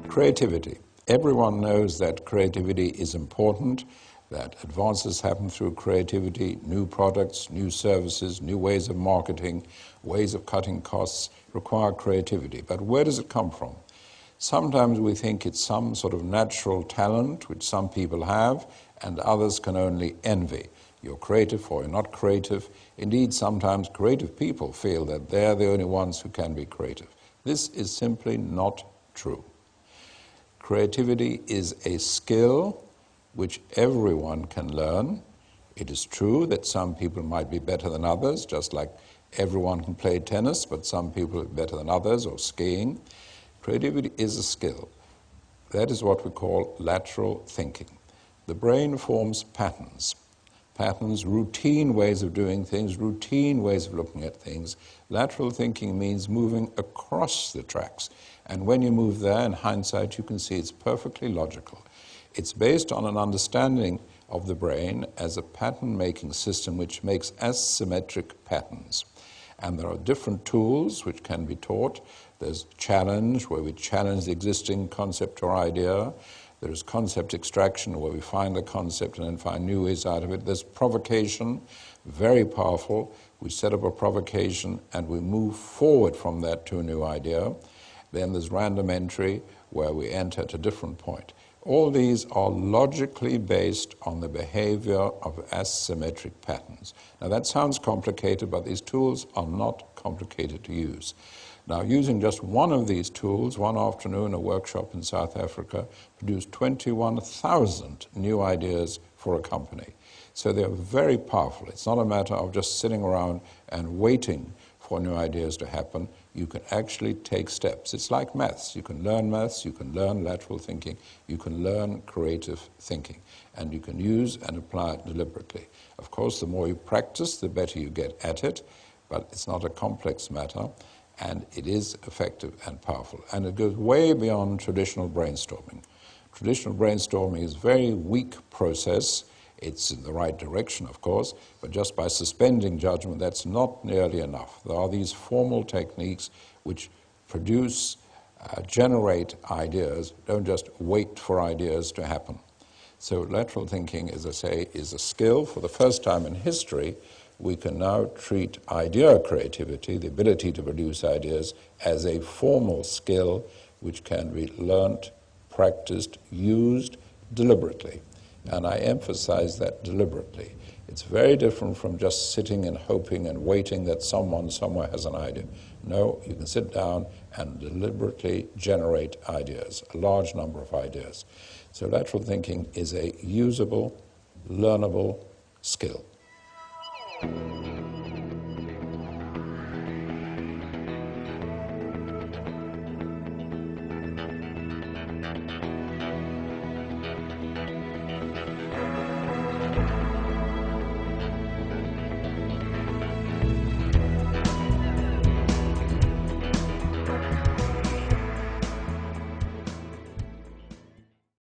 Creativity. Everyone knows that creativity is important, that advances happen through creativity, new products, new services, new ways of marketing, ways of cutting costs require creativity. But where does it come from? Sometimes we think it's some sort of natural talent which some people have and others can only envy. You're creative or you're not creative. Indeed, sometimes creative people feel that they're the only ones who can be creative. This is simply not true. Creativity is a skill which everyone can learn. It is true that some people might be better than others, just like everyone can play tennis, but some people are better than others, or skiing. Creativity is a skill. That is what we call lateral thinking. The brain forms patterns. Patterns, routine ways of doing things, routine ways of looking at things. Lateral thinking means moving across the tracks. And when you move there, in hindsight, you can see it's perfectly logical. It's based on an understanding of the brain as a pattern-making system which makes asymmetric patterns. And there are different tools which can be taught. There's challenge, where we challenge the existing concept or idea. There's concept extraction, where we find the concept and then find new ways out of it. There's provocation, very powerful. We set up a provocation and we move forward from that to a new idea. Then there's random entry, where we enter at a different point. All these are logically based on the behavior of asymmetric patterns. Now that sounds complicated, but these tools are not complicated to use. Now, using just one of these tools, one afternoon, a workshop in South Africa produced 21,000 new ideas for a company. So they're very powerful. It's not a matter of just sitting around and waiting for new ideas to happen. You can actually take steps. It's like maths. You can learn maths, you can learn lateral thinking, you can learn creative thinking, and you can use and apply it deliberately. Of course, the more you practice, the better you get at it, but it's not a complex matter. And it is effective and powerful. And it goes way beyond traditional brainstorming. Traditional brainstorming is a very weak process. It's in the right direction, of course, but just by suspending judgment, that's not nearly enough. There are these formal techniques which produce, generate ideas, don't just wait for ideas to happen. So lateral thinking, as I say, is a skill. For the first time in history, we can now treat idea creativity, the ability to produce ideas, as a formal skill which can be learnt, practiced, used deliberately. And I emphasize that deliberately. It's very different from just sitting and hoping and waiting that someone somewhere has an idea. No, you can sit down and deliberately generate ideas, a large number of ideas. So lateral thinking is a usable, learnable skill.